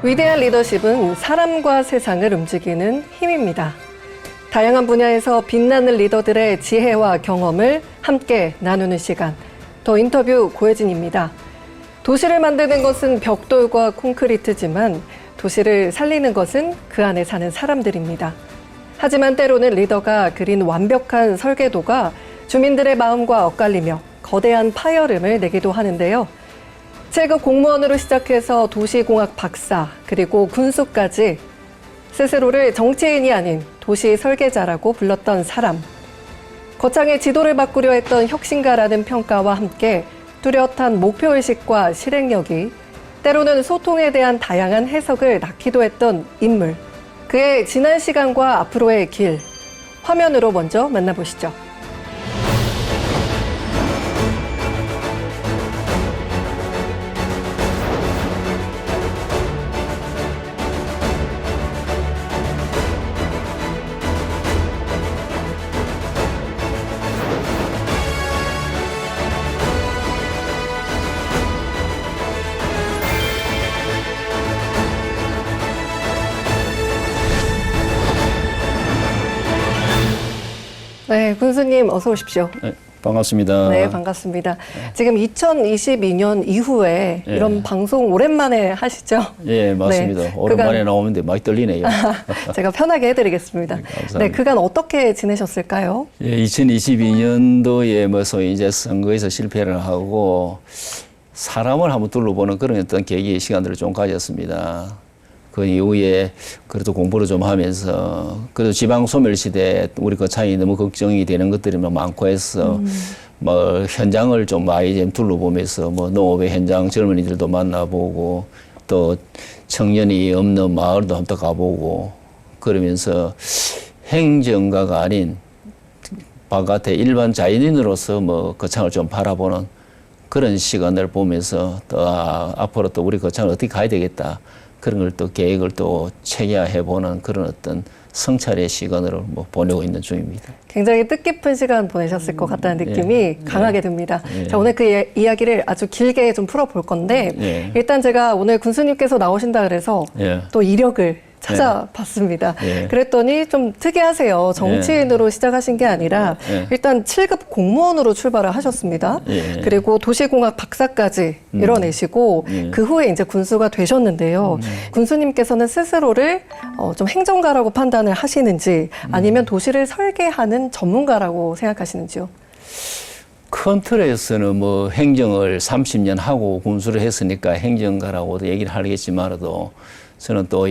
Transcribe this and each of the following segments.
위대한 리더십은 사람과 세상을 움직이는 힘입니다. 다양한 분야에서 빛나는 리더들의 지혜와 경험을 함께 나누는 시간. 더 인터뷰 고혜진입니다. 도시를 만드는 것은 벽돌과 콘크리트지만 도시를 살리는 것은 그 안에 사는 사람들입니다. 하지만 때로는 리더가 그린 완벽한 설계도가 주민들의 마음과 엇갈리며 거대한 파열음을 내기도 하는데요. 7급 공무원으로 시작해서 도시공학 박사, 그리고 군수까지 스스로를 정치인이 아닌 도시 설계자라고 불렀던 사람. 거창의 지도를 바꾸려 했던 혁신가라는 평가와 함께 뚜렷한 목표의식과 실행력이 때로는 소통에 대한 다양한 해석을 낳기도 했던 인물. 그의 지난 시간과 앞으로의 길, 화면으로 먼저 만나보시죠. 네, 군수님 어서 오십시오. 네, 반갑습니다. 네, 반갑습니다. 지금 2022년 이후에 이런 방송 오랜만에 하시죠? 예, 맞습니다. 네, 오랜만에 나오는데 많이 떨리네요. 제가 편하게 해드리겠습니다. 감사합니다. 네, 그간 어떻게 지내셨을까요? 예, 2022년도에 뭐 소위 이제 선거에서 실패를 하고 사람을 한번 둘러보는 그런 어떤 계기 시간들을 좀 가졌습니다. 그 이후에 그래도 공부를 좀 하면서 그래도 지방 소멸시대 우리 거창이 너무 걱정이 되는 것들이 많고 해서 뭐 현장을 좀 많이 좀 둘러보면서 뭐 농업의 현장 젊은이들도 만나보고 또 청년이 없는 마을도 한번 가보고 그러면서 행정가가 아닌 바깥의 일반 자연인으로서 뭐 거창을 좀 바라보는 그런 시간을 보면서 또 앞으로 또 우리 거창을 어떻게 가야 되겠다. 그런 걸 또 계획을 또 체계화해보는 그런 어떤 성찰의 시간으로 뭐 보내고 있는 중입니다. 굉장히 뜻깊은 시간 보내셨을 것 같다는 느낌이 강하게 듭니다. 자, 오늘 그 이야기를 아주 길게 좀 풀어볼 건데 일단 제가 오늘 군수님께서 나오신다 그래서 또 이력을 찾아봤습니다. 그랬더니 좀 특이하세요. 정치인으로 시작하신 게 아니라 일단 7급 공무원으로 출발을 하셨습니다. 그리고 도시공학 박사까지 이뤄내시고 그 후에 이제 군수가 되셨는데요. 군수님께서는 스스로를 좀 행정가라고 판단을 하시는지 아니면 도시를 설계하는 전문가라고 생각하시는지요? 큰 틀에서는 뭐 행정을 30년 하고 군수를 했으니까 행정가라고도 얘기를 하겠지만도 저는 또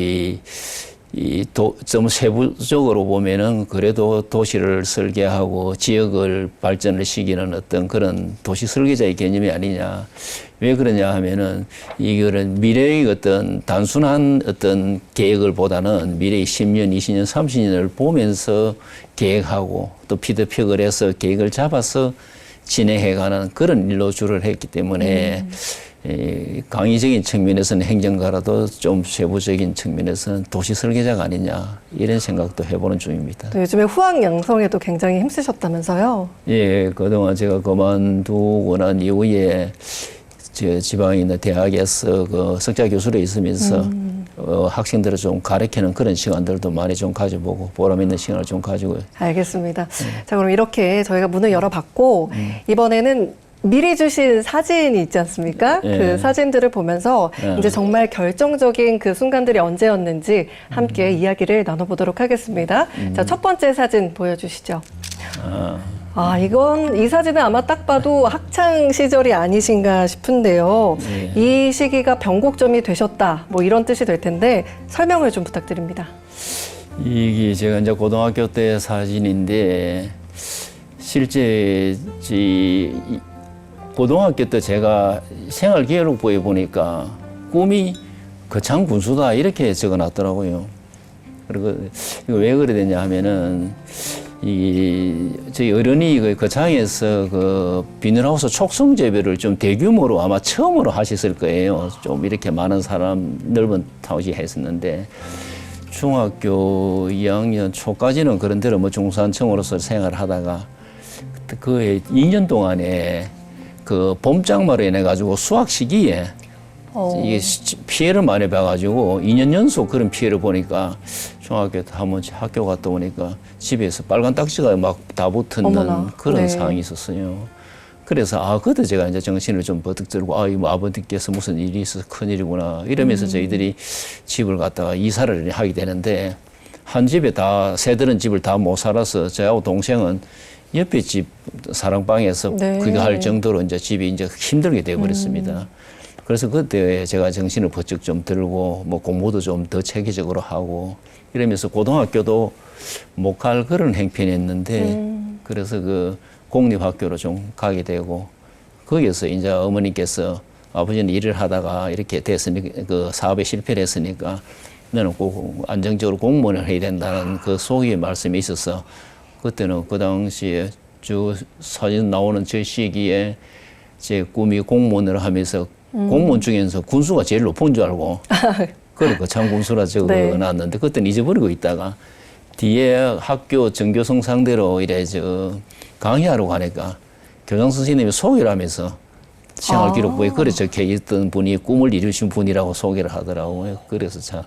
좀 세부적으로 보면은 그래도 도시를 설계하고 지역을 발전을 시키는 어떤 그런 도시 설계자의 개념이 아니냐. 왜 그러냐 하면은 이거는 미래의 어떤 단순한 어떤 계획을 보다는 미래의 10년, 20년, 30년을 보면서 계획하고 또 피드백을 해서 계획을 잡아서 진행해가는 그런 일로 주를 했기 때문에 강의적인 측면에서는 행정가라도 좀 세부적인 측면에서는 도시 설계자가 아니냐 이런 생각도 해보는 중입니다. 또 요즘에 후학 양성에도 굉장히 힘쓰셨다면서요? 예, 그동안 제가 그만두고 난 이후에 저 지방에 있는 대학에서 그 석자 교수로 있으면서 학생들을 좀 가르치는 그런 시간들도 많이 좀 가져보고 보람 있는 시간을 좀 가지고. 알겠습니다. 자, 그럼 이렇게 저희가 문을 열어봤고 이번에는 미리 주신 사진이 있지 않습니까? 그 사진들을 보면서 이제 정말 결정적인 그 순간들이 언제였는지 함께 이야기를 나눠보도록 하겠습니다. 자, 첫 번째 사진 보여주시죠. 이 사진은 아마 딱 봐도 학창 시절이 아니신가 싶은데요. 이 시기가 변곡점이 되셨다, 뭐 이런 뜻이 될 텐데 설명을 좀 부탁드립니다. 이게 제가 이제 고등학교 때 사진인데 실제 고등학교 때 제가 생활기록부에 보니까 꿈이 거창 군수다 이렇게 적어놨더라고요. 그리고 이거 왜 그래 되냐 하면은 저희 어른이 그 거창에서 그 비닐하우스 촉성 재배를 좀 대규모로 아마 처음으로 하셨을 거예요. 좀 이렇게 많은 사람 넓은 타우지 했었는데 중학교 2학년 초까지는 그런 대로 뭐 중산층으로서 생활을 하다가 그 2년 동안에 그 봄장마로 인해 가지고 수학 시기에 이게 피해를 많이 봐가지고 2년 연속 그런 피해를 보니까 중학교 때 한번 학교 갔다 오니까 집에서 빨간 딱지가 막 다 붙는 어머나. 그런 네. 상황이 있었어요. 그래서 그때 제가 이제 정신을 좀 버뜩 들고 이뭐 아버님께서 무슨 일이 있어서 큰일이구나 이러면서 저희들이 집을 갖다가 이사를 하게 되는데 한 집에 다 새들은 집을 다 못 살아서 저하고 동생은 옆에 집 사랑방에서 네. 그게 할 정도로 이제 집이 이제 힘들게 되어버렸습니다. 그래서 그때 제가 정신을 번쩍 좀 들고 뭐 공부도 좀 더 체계적으로 하고 이러면서 고등학교도 못 갈 그런 행편이었는데 그래서 그 공립학교로 좀 가게 되고 거기에서 이제 어머니께서 아버지는 일을 하다가 이렇게 됐으니까 그 사업에 실패를 했으니까 너는 꼭 안정적으로 공무원을 해야 된다는 그 소위의 말씀이 있어서 그때는 그 당시에 저 사진 나오는 저 시기에 제 꿈이 공무원을 하면서 공무원 중에서 군수가 제일 높은 줄 알고 그리고 참 군수라 적어놨는데 그때는 잊어버리고 있다가 뒤에 학교 전교생 상대로 이래 강의하러 가니까 교장 선생님이 소개를 하면서 생활기록부에 글에 적혀 있던 분이 꿈을 이루신 분이라고 소개를 하더라고요. 그래서 참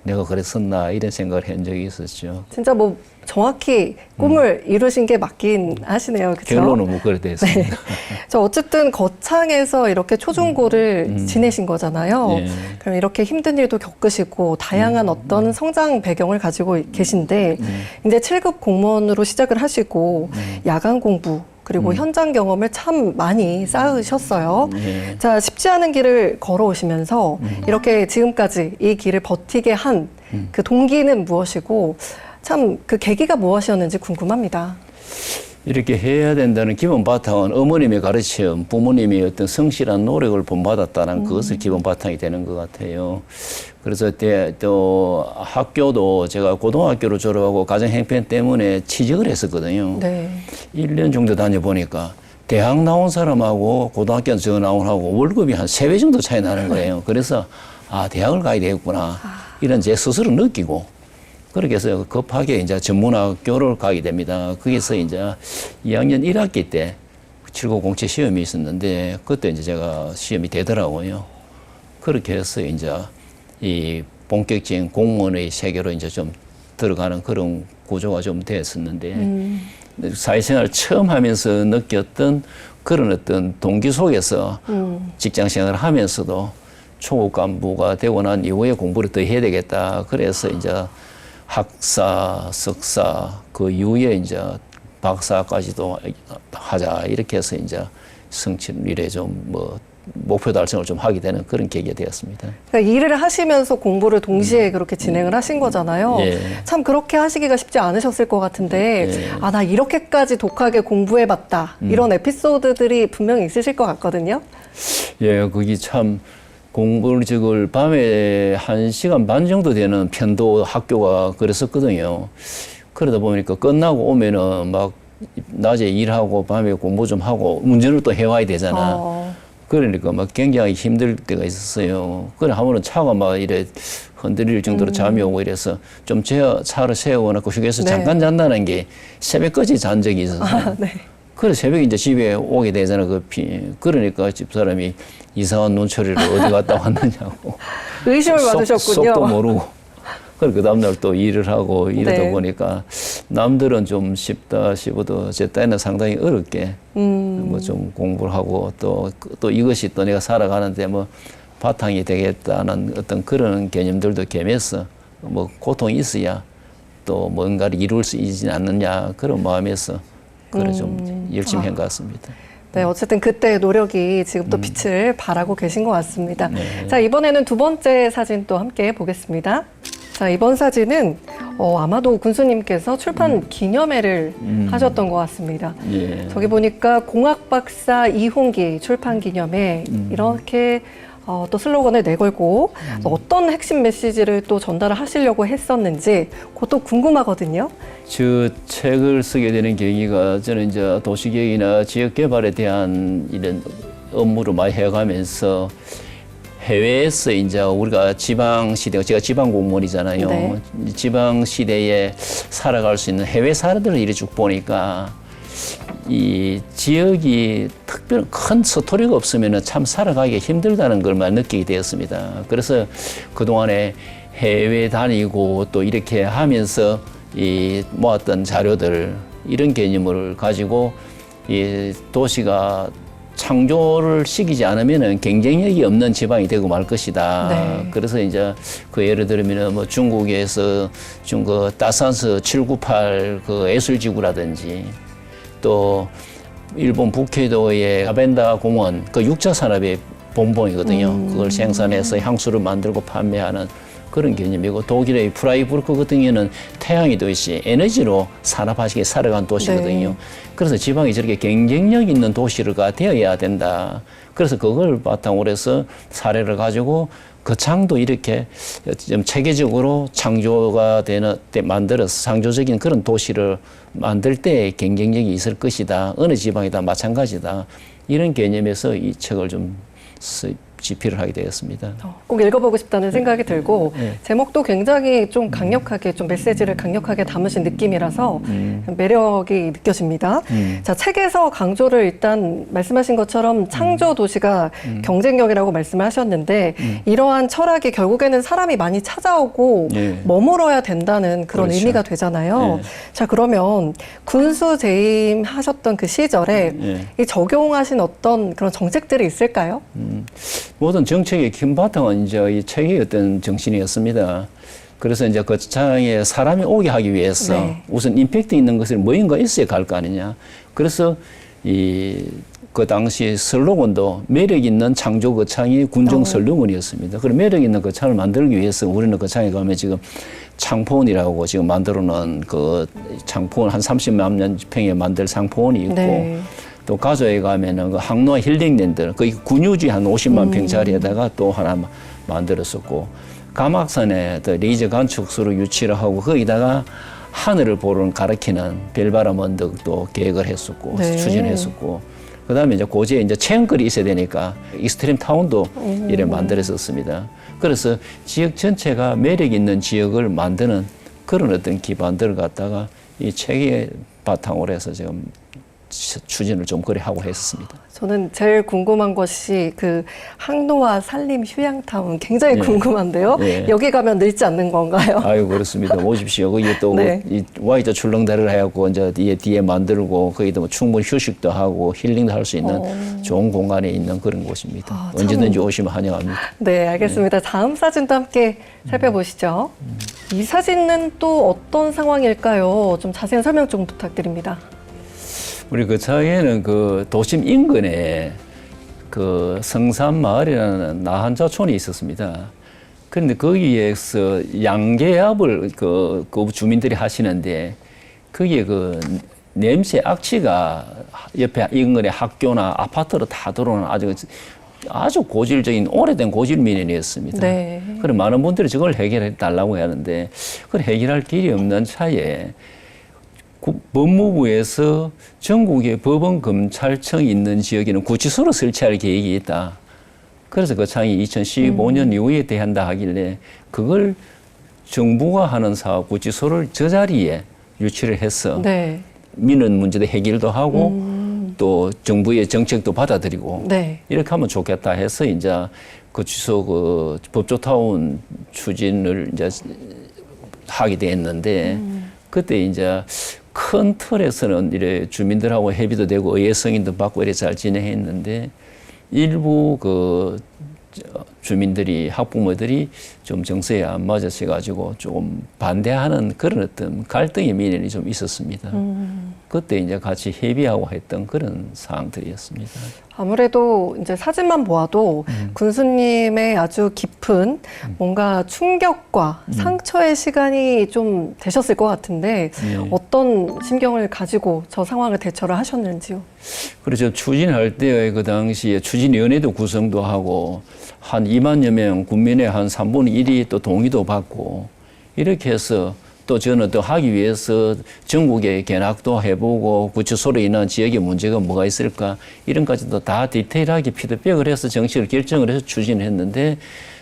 내가 그랬었나 이런 생각을 한 적이 있었죠. 진짜 뭐 정확히 꿈을 이루신 게 맞긴 하시네요. 그렇죠? 결론은 뭐 그래 됐습니다. 네. 저 어쨌든 거창에서 이렇게 초중고를 지내신 거잖아요. 예. 그럼 이렇게 힘든 일도 겪으시고 다양한 어떤 성장 배경을 가지고 계신데 이제 7급 공무원으로 시작을 하시고 야간 공부 그리고 현장 경험을 참 많이 쌓으셨어요. 예. 자, 쉽지 않은 길을 걸어오시면서 이렇게 지금까지 이 길을 버티게 한 그 동기는 무엇이고 참 그 계기가 무엇이었는지 궁금합니다. 이렇게 해야 된다는 기본 바탕은 어머님의 가르침, 부모님의 어떤 성실한 노력을 본받았다는 그것을 기본 바탕이 되는 것 같아요. 그래서 또 학교도 제가 고등학교를 졸업하고 가정행편 때문에 취직을 했었거든요. 네. 1년 정도 다녀보니까 대학 나온 사람하고 고등학교 저 나온 하고 월급이 한 3배 정도 차이 나는 거예요. 그래서 대학을 가야 되겠구나. 이런 제 스스로 느끼고 그렇게 해서 급하게 이제 전문학교를 가게 됩니다. 거기서 이제 2학년 1학기 때 7907 시험이 있었는데 그때 이제 제가 시험이 되더라고요. 그렇게 해서 이제 이 본격적인 공무원의 세계로 이제 좀 들어가는 그런 구조가 좀 됐었는데 사회생활 처음 하면서 느꼈던 그런 어떤 동기 속에서 직장 생활을 하면서도 초급 간부가 되고 난 이후에 공부를 더 해야 되겠다. 그래서 이제 학사, 석사, 그 이후에 이제 박사까지도 하자. 이렇게 해서 이제 성취일에 좀 뭐 목표 달성을 좀 하게 되는 그런 계기가 되었습니다. 그러니까 일을 하시면서 공부를 동시에 그렇게 진행을 하신 거잖아요. 예. 참 그렇게 하시기가 쉽지 않으셨을 것 같은데 예. 나 이렇게까지 독하게 공부해봤다. 이런 에피소드들이 분명히 있으실 것 같거든요. 예, 그게 참 공부를 밤에 1시간 반 정도 되는 편도 학교가 그랬었거든요. 그러다 보니까 끝나고 오면은 막 낮에 일하고 밤에 공부 좀 하고 운전을 또 해와야 되잖아. 그러니까 막 굉장히 힘들 때가 있었어요. 그래 하면은 차가 막 이래 흔들릴 정도로 잠이 오고 이래서 좀 차를 세워놓고 휴게소 네. 잠깐 잔다는 게 새벽까지 잔 적이 있었어요. 네. 그래 새벽에 이제 집에 오게 되잖아. 그러니까 집사람이 이상한 눈초리를 어디 갔다 왔느냐고. 의심을 받으셨군요. 속도 모르고. 그래 그 다음날 또 일을 하고 이러다 네. 보니까 남들은 좀 쉽다 싶어도 제 딴에는 상당히 어렵게 뭐 좀 공부를 하고 또 이것이 또 내가 살아가는데 뭐 바탕이 되겠다는 어떤 그런 개념들도 겸해서 뭐 고통이 있어야 또 뭔가를 이룰 수 있지 않느냐 그런 마음에서 그래 좀 열심히 한 것 같습니다. 네, 어쨌든 그때의 노력이 지금 또 빛을 발하고 계신 것 같습니다. 네. 자, 이번에는 두 번째 사진 또 함께 보겠습니다. 자, 이번 사진은 아마도 군수님께서 출판 기념회를 하셨던 것 같습니다. 예. 저기 보니까 공학박사 이홍기 출판 기념회 이렇게 또 슬로건을 내걸고 어떤 핵심 메시지를 또 전달을 하시려고 했었는지 그것도 궁금하거든요. 저 책을 쓰게 되는 계기가 저는 이제 도시계획이나 지역개발에 대한 이런 업무를 많이 해가면서 해외에서 이제 우리가 지방시대, 제가 지방공무원이잖아요. 네. 지방시대에 살아갈 수 있는 해외 사례들을 이리 쭉 보니까 이 지역이 특별한 큰 스토리가 없으면 참 살아가기 힘들다는 걸 느끼게 되었습니다. 그래서 그동안에 해외 다니고 또 이렇게 하면서 이 모았던 자료들 이런 개념을 가지고 이 도시가 창조를 시키지 않으면은 경쟁력이 없는 지방이 되고 말 것이다. 네. 그래서 이제 그 예를 들면은 뭐 중국에서 그 따산스 798 그 예술지구라든지 또 일본 북해도의 아벤다 공원 그 육자 산업의 본봉이거든요. 그걸 생산해서 향수를 만들고 판매하는 그런 개념이고 독일의 프라이부르크 같은 경우는 태양의 도시, 에너지로 산업화시켜 살아간 도시거든요. 네. 그래서 지방이 저렇게 경쟁력 있는 도시가 되어야 된다. 그래서 그걸 바탕으로 해서 사례를 가지고 거창도 이렇게 좀 체계적으로 창조가 되는 때 만들어서 창조적인 그런 도시를 만들 때 경쟁력이 있을 것이다. 어느 지방이다 마찬가지다. 이런 개념에서 이 책을 좀 집필을 하게 되었습니다. 꼭 읽어보고 싶다는 생각이 들고 네. 제목도 굉장히 좀 강력하게 좀 메시지를 강력하게 담으신 느낌이라서 매력이 느껴집니다. 자, 책에서 강조를 일단 말씀하신 것처럼 창조 도시가 경쟁력이라고 말씀을 하셨는데 이러한 철학이 결국에는 사람이 많이 찾아오고 네. 머물어야 된다는 그런 그렇죠. 의미가 되잖아요. 네. 자, 그러면 군수 재임 하셨던 그 시절에 네. 이 적용하신 어떤 그런 정책들이 있을까요? 모든 정책의 큰 바탕은 이제 이 책의 어떤 정신이었습니다. 그래서 이제 거창에 사람이 오게 하기 위해서 네. 우선 임팩트 있는 것을 뭐인가 있어야 갈 거 아니냐. 그래서 그 당시 슬로건도 매력 있는 창조 거창이 군정 슬로건이었습니다. 그리고 매력 있는 거창을 만들기 위해서 우리는 거창에 가면 지금 창포원이라고 지금 만들어 놓은 그 창포원 한 30만 년 평에 만들 창포원이 있고 네. 또 가조에 가면은 그 항로와 힐링랜드, 그 군유지 한 50만 평짜리에다가 또 하나 만들었었고, 가막산에 또 레이저 관측소를 유치를 하고 거기다가 하늘을 보는 가리키는 별바람 언덕도 계획을 했었고, 네. 추진했었고, 그 다음에 이제 고지에 이제 체험거리 있어야 되니까 익스트림 타운도 이래 만들었었습니다. 그래서 지역 전체가 매력 있는 지역을 만드는 그런 어떤 기반들을 갖다가 이 책의 바탕으로 해서 지금 추진을 좀 그래 하고 했습니다. 저는 제일 궁금한 것이 그 항로와 산림 휴양타운 굉장히 네. 궁금한데요. 네. 여기 가면 늙지 않는 건가요? 아유 그렇습니다. 오십시오. 거기 또 네. 이 Y자 출렁다리를 해갖고 이제 뒤에 만들고 거기도 뭐 충분히 휴식도 하고 힐링도 할 수 있는 좋은 공간에 있는 그런 곳입니다. 아, 참. 언제든지 오시면 환영합니다. 네, 알겠습니다. 다음 사진도 함께 살펴보시죠. 이 사진은 또 어떤 상황일까요? 좀 자세한 설명 좀 부탁드립니다. 우리 거창에는 그 도심 인근에 그 성산마을이라는 나한자촌이 있었습니다. 그런데 거기에서 양계압을 그 주민들이 하시는데 거기에 그 냄새 악취가 옆에 인근의 학교나 아파트로 다 들어오는 아주 고질적인 오래된 고질 민원이었습니다. 네. 그럼 많은 분들이 저걸 해결해 달라고 하는데 그걸 해결할 길이 없는 차에 법무부에서 전국의 법원 검찰청이 있는 지역에는 구치소를 설치할 계획이 있다. 그래서 거창이 2015년 이후에 대한다 하길래 그걸 정부가 하는 사업 구치소를 저 자리에 유치를 해서 네. 민원 문제도 해결도 하고 또 정부의 정책도 받아들이고 네. 이렇게 하면 좋겠다 해서 이제 구치소 그 법조타운 추진을 이제 하게 됐는데 그때 이제 큰 틀에서는 이래 주민들하고 협의도 되고 의회 승인도 받고 이래 잘 진행했는데 일부 그 주민들이 학부모들이 좀 정서에 안 맞으셔 가지고 조금 반대하는 그런 어떤 갈등의 민원이 좀 있었습니다. 그때 이제 같이 협의하고 했던 그런 사항들이었습니다. 아무래도 이제 사진만 보아도 군수님의 아주 깊은 뭔가 충격과 상처의 시간이 좀 되셨을 것 같은데 어떤 심경을 가지고 저 상황을 대처를 하셨는지요? 그렇죠. 추진할 때 그 당시에 추진위원회도 구성도 하고 한 2만여 명 국민의 한 3분의 1이 또 동의도 받고 이렇게 해서 또 저는 또 하기 위해서 전국에 견학도 해보고 구치소로 인한 지역의 문제가 뭐가 있을까 이런 까지도 다 디테일하게 피드백을 해서 정책을 결정을 해서 추진을 했는데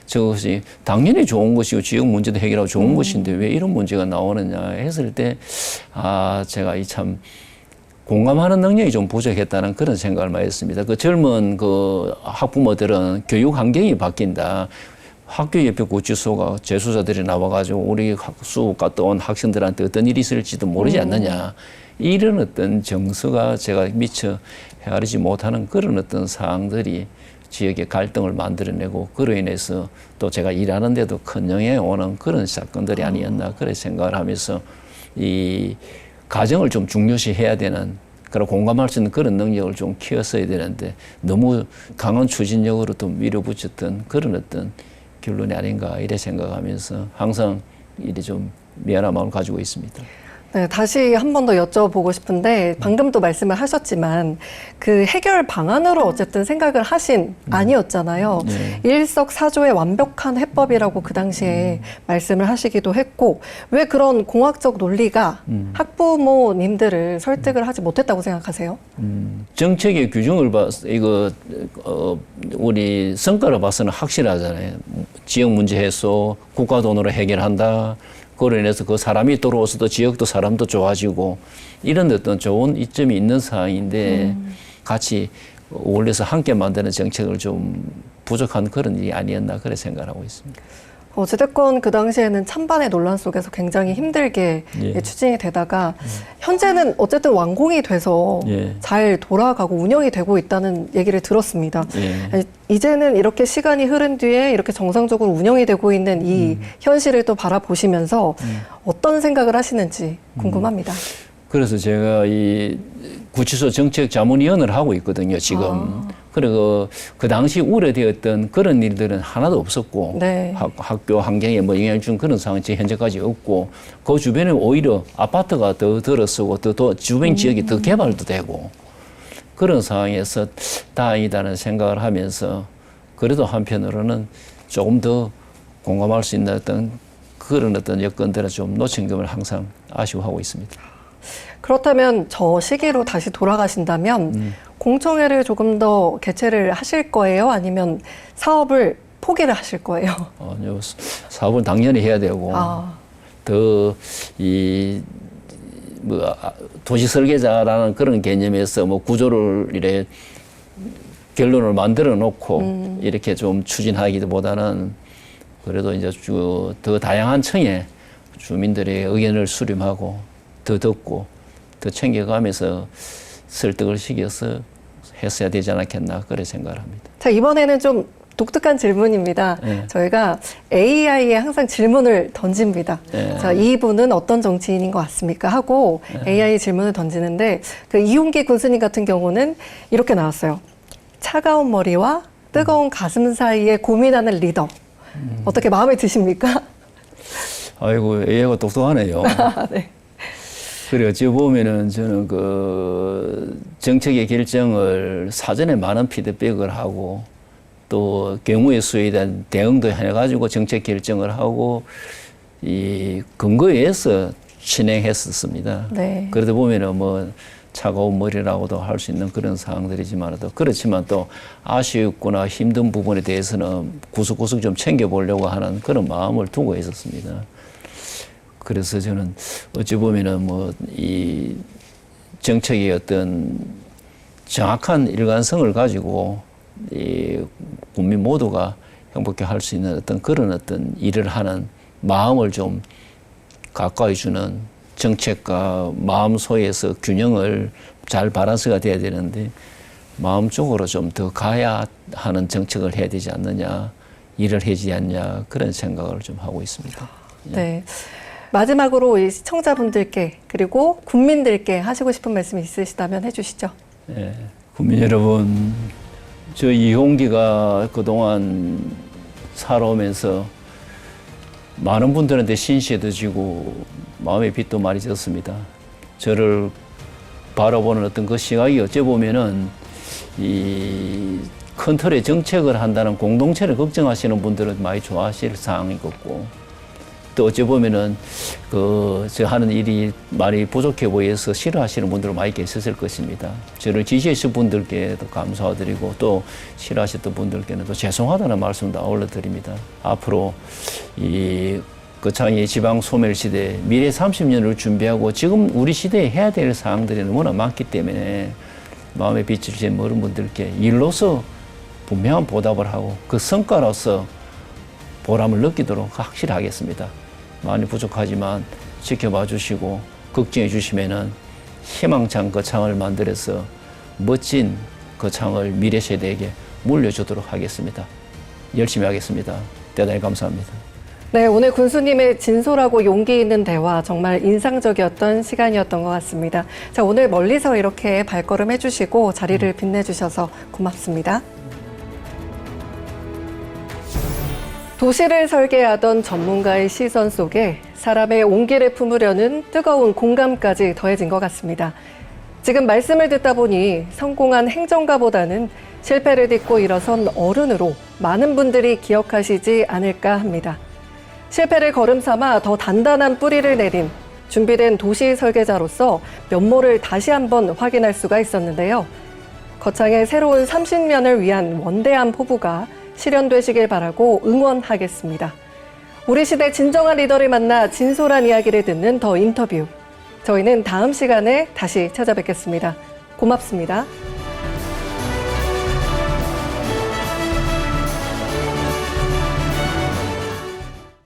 저것이 당연히 좋은 것이고 지역 문제도 해결하고 좋은 것인데 왜 이런 문제가 나오느냐 했을 때 제가 이 참 공감하는 능력이 좀 부족했다는 그런 생각을 많이 했습니다. 그 젊은 그 학부모들은 교육 환경이 바뀐다. 학교 옆에 구치소가 재수자들이 나와가지고 우리 수업 갔다 온 학생들한테 어떤 일이 있을지도 모르지 않느냐. 이런 어떤 정서가 제가 미처 헤아리지 못하는 그런 어떤 사항들이 지역의 갈등을 만들어내고 그로 인해서 또 제가 일하는 데도 큰 영향이 오는 그런 사건들이 아니었나 그런 생각을 하면서 이 가정을 좀 중요시 해야 되는 그런 공감할 수 있는 그런 능력을 좀 키웠어야 되는데 너무 강한 추진력으로 또 밀어붙였던 그런 어떤 결론이 아닌가 이래 생각하면서 항상 이리 좀 미안한 마음을 가지고 있습니다. 네, 다시 한 번 더 여쭤보고 싶은데 방금도 말씀을 하셨지만 그 해결 방안으로 어쨌든 생각을 하신 아니었잖아요. 네. 일석사조의 완벽한 해법이라고 그 당시에 말씀을 하시기도 했고 왜 그런 공학적 논리가 학부모님들을 설득을 하지 못했다고 생각하세요? 정책의 규정을 이거 우리 성과를 봐서는 확실하잖아요. 지역 문제 해소, 국가 돈으로 해결한다. 그로 인해서 그 사람이 들어와서도 지역도 사람도 좋아지고 이런 어떤 좋은 이점이 있는 상황인데 같이 어울려서 함께 만드는 정책을 좀 부족한 그런 일이 아니었나 그런 생각을 하고 있습니다. 어찌됐건 그 당시에는 찬반의 논란 속에서 굉장히 힘들게 예. 추진이 되다가 현재는 어쨌든 완공이 돼서 예. 잘 돌아가고 운영이 되고 있다는 얘기를 들었습니다. 예. 이제는 이렇게 시간이 흐른 뒤에 이렇게 정상적으로 운영이 되고 있는 이 현실을 또 바라보시면서 어떤 생각을 하시는지 궁금합니다. 그래서 제가 이 구치소 정책 자문위원을 하고 있거든요, 지금. 그리고 그 당시 우려되었던 그런 일들은 하나도 없었고, 네. 학교 환경에 뭐 영향을 준 그런 상황이 현재까지 없고, 그 주변에 오히려 아파트가 더 들어서고, 또 주변 지역이 더 개발도 되고, 그런 상황에서 다행이다는 생각을 하면서, 그래도 한편으로는 조금 더 공감할 수 있는 어떤 그런 어떤 여건들을 좀 놓친 점을 항상 아쉬워하고 있습니다. 그렇다면 저 시기로 다시 돌아가신다면 공청회를 조금 더 개최를 하실 거예요? 아니면 사업을 포기를 하실 거예요? 사업은 당연히 해야 되고 더 도시 설계자라는 그런 개념에서 뭐 구조를 이래 결론을 만들어 놓고 이렇게 좀 추진하기보다는 그래도 이제 더 다양한 층의 주민들의 의견을 수렴하고 더 듣고 더 챙겨가면서 설득을 시켜서 했어야 되지 않았겠나 그런 생각을 합니다. 자, 이번에는 좀 독특한 질문입니다. 네. 저희가 AI에 항상 질문을 던집니다. 네. 자, 이분은 어떤 정치인인 것 같습니까? 하고 AI 질문을 던지는데 그 이용기 군수님 같은 경우는 이렇게 나왔어요. 차가운 머리와 뜨거운 가슴 사이에 고민하는 리더. 어떻게 마음에 드십니까? 아이고, AI가 똑똑하네요. 네. 그래, 어찌 보면은 저는 그 정책의 결정을 사전에 많은 피드백을 하고 또 경우의 수에 대한 대응도 해가지고 정책 결정을 하고 이 근거에 의해서 진행했었습니다. 네. 그러다 보면은 뭐 차가운 머리라고도 할 수 있는 그런 상황들이지만 그렇지만 또 아쉽거나 힘든 부분에 대해서는 구석구석 좀 챙겨보려고 하는 그런 마음을 두고 있었습니다. 그래서 저는 어찌 보면은 뭐 이 정책의 어떤 정확한 일관성을 가지고 이 국민 모두가 행복해 할 수 있는 어떤 그런 어떤 일을 하는 마음을 좀 가까이 주는 정책과 마음 소에서 균형을 잘 밸런스가 돼야 되는데 마음적으로 좀 더 가야 하는 정책을 해야 되지 않느냐, 일을 해야지 않냐 그런 생각을 좀 하고 있습니다. 네. 마지막으로 이 시청자분들께 그리고 국민들께 하시고 싶은 말씀이 있으시다면 해주시죠. 네. 국민 여러분, 저 이용기가 그동안 살아오면서 많은 분들한테 신세도 지고 마음의 빚도 많이 졌습니다. 저를 바라보는 어떤 그 시각이 어찌 보면은 이 큰 틀의 정책을 한다는 공동체를 걱정하시는 분들은 많이 좋아하실 상황이겠고 또 어찌 보면은 저 하는 일이 많이 부족해 보여서 싫어하시는 분들 많이 계셨을 것입니다. 저를 지지하신 분들께도 감사드리고 또 싫어하셨던 분들께는 또 죄송하다는 말씀도 아울러 드립니다. 앞으로 이 거창이 지방 소멸 시대, 미래 30년을 준비하고 지금 우리 시대에 해야 될 사항들이 너무나 많기 때문에 마음의 빛을 지은 모든 분들께 일로서 분명한 보답을 하고 그 성과로서 보람을 느끼도록 확실하겠습니다. 많이 부족하지만 지켜봐 주시고 걱정해 주시면은 희망찬 거창을 만들어서 멋진 거창을 미래 세대에게 물려주도록 하겠습니다. 열심히 하겠습니다. 대단히 감사합니다. 네, 오늘 군수님의 진솔하고 용기 있는 대화 정말 인상적이었던 시간이었던 것 같습니다. 자, 오늘 멀리서 이렇게 발걸음 해주시고 자리를 빛내주셔서 고맙습니다. 도시를 설계하던 전문가의 시선 속에 사람의 온기를 품으려는 뜨거운 공감까지 더해진 것 같습니다. 지금 말씀을 듣다 보니 성공한 행정가보다는 실패를 딛고 일어선 어른으로 많은 분들이 기억하시지 않을까 합니다. 실패를 거름 삼아 더 단단한 뿌리를 내린 준비된 도시 설계자로서 면모를 다시 한번 확인할 수가 있었는데요. 거창의 새로운 30년을 위한 원대한 포부가 실현되시길 바라고 응원하겠습니다. 우리 시대 진정한 리더를 만나 진솔한 이야기를 듣는 더 인터뷰. 저희는 다음 시간에 다시 찾아뵙겠습니다. 고맙습니다.